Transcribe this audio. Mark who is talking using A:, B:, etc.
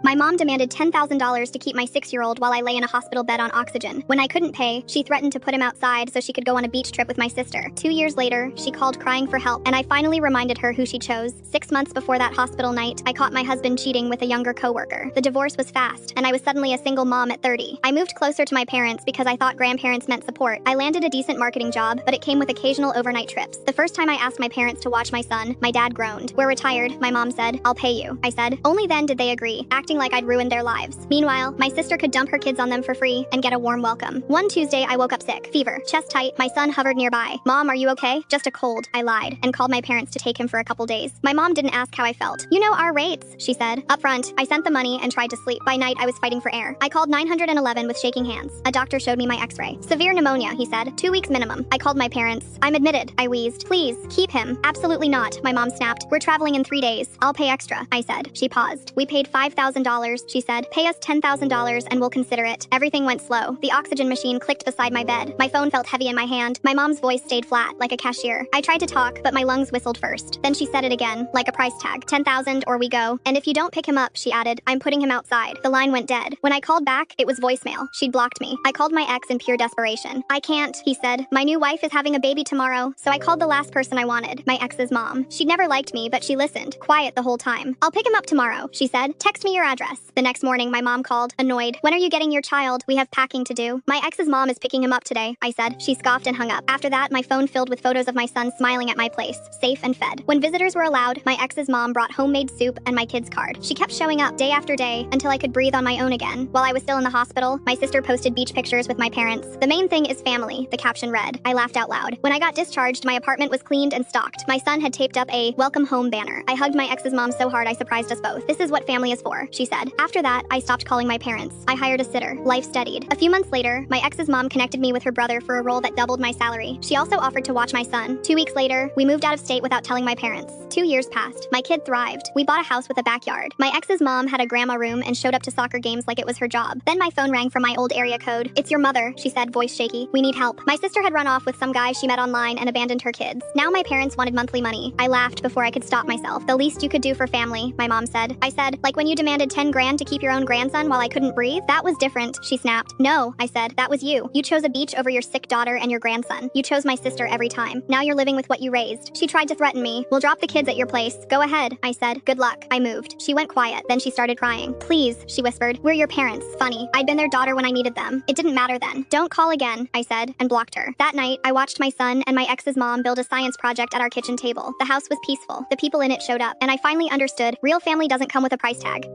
A: My mom demanded $10,000 to keep my 6-year-old while I lay in a hospital bed on oxygen. When I couldn't pay, she threatened to put him outside so she could go on a beach trip with my sister. 2 years later, she called crying for help, and I finally reminded her who she chose. 6 months before that hospital night, I caught my husband cheating with a younger coworker. The divorce was fast, and I was suddenly a single mom at 30. I moved closer to my parents because I thought grandparents meant support. I landed a decent marketing job, but it came with occasional overnight trips. The first time I asked my parents to watch my son, my dad groaned. "We're retired," my mom said. "I'll pay you," I said. Only then did they agree, acting like I'd ruined their lives. Meanwhile, my sister could dump her kids on them for free and get a warm welcome. One Tuesday, I woke up sick, fever, chest tight. My son hovered nearby. "Mom, are you okay?" "Just a cold," I lied, and called my parents to take him for a couple days. My mom didn't ask how I felt. "You know our rates," she said. Up front, I sent the money and tried to sleep. By night, I was fighting for air. I called 911 with shaking hands. A doctor showed me my x-ray. "Severe pneumonia," he said. 2 weeks minimum. I called my parents. "I'm admitted," I wheezed. "Please, keep him." "Absolutely not," my mom snapped. "We're traveling in 3 days. I'll pay extra," I said. She paused. "We paid $5,000, she said. "Pay us $10,000 and we'll consider it." Everything went slow. The oxygen machine clicked beside my bed. My phone felt heavy in my hand. My mom's voice stayed flat, like a cashier. I tried to talk, but my lungs whistled first. Then she said it again, like a price tag. "10,000 or we go. And if you don't pick him up," she added, "I'm putting him outside." The line went dead. When I called back, it was voicemail. She'd blocked me. I called my ex in pure desperation. "I can't," he said. "My new wife is having a baby tomorrow." So I called the last person I wanted, my ex's mom. She'd never liked me, but she listened, quiet the whole time. "I'll pick him up tomorrow," she said. "Text me your address." The next morning, my mom called, annoyed. "When are you getting your child? We have packing to do." "My ex's mom is picking him up today," I said. She scoffed and hung up. After that, my phone filled with photos of my son smiling at my place, safe and fed. When visitors were allowed, my ex's mom brought homemade soup and my kid's card. She kept showing up day after day until I could breathe on my own again. While I was still in the hospital, my sister posted beach pictures with my parents. "The main thing is family," the caption read. I laughed out loud. When I got discharged, my apartment was cleaned and stocked. My son had taped up a "Welcome Home" banner. I hugged my ex's mom so hard I surprised us both. "This is what family is for," she said. After that, I stopped calling my parents. I hired a sitter. Life steadied. A few months later, my ex's mom connected me with her brother for a role that doubled my salary. She also offered to watch my son. 2 weeks later, we moved out of state without telling my parents. 2 years passed. My kid thrived. We bought a house with a backyard. My ex's mom had a grandma room and showed up to soccer games like it was her job. Then my phone rang from my old area code. "It's your mother," she said, voice shaky. "We need help." My sister had run off with some guy she met online and abandoned her kids. Now my parents wanted monthly money. I laughed before I could stop myself. "The least you could do for family," my mom said. I said, "Like when you demanded 10 grand to keep your own grandson while I couldn't breathe?" "That was different," she snapped. "No," I said, "that was you. You chose a beach over your sick daughter and your grandson. You chose my sister every time. Now you're living with what you raised." She tried to threaten me. "We'll drop the kids at your place. Go ahead," I said. "Good luck." I moved. She went quiet. Then she started crying. "Please," she whispered. "We're your parents." Funny. I'd been their daughter when I needed them. It didn't matter then. "Don't call again," I said, and blocked her. That night, I watched my son and my ex's mom build a science project at our kitchen table. The house was peaceful. The people in it showed up, and I finally understood real family doesn't come with a price tag.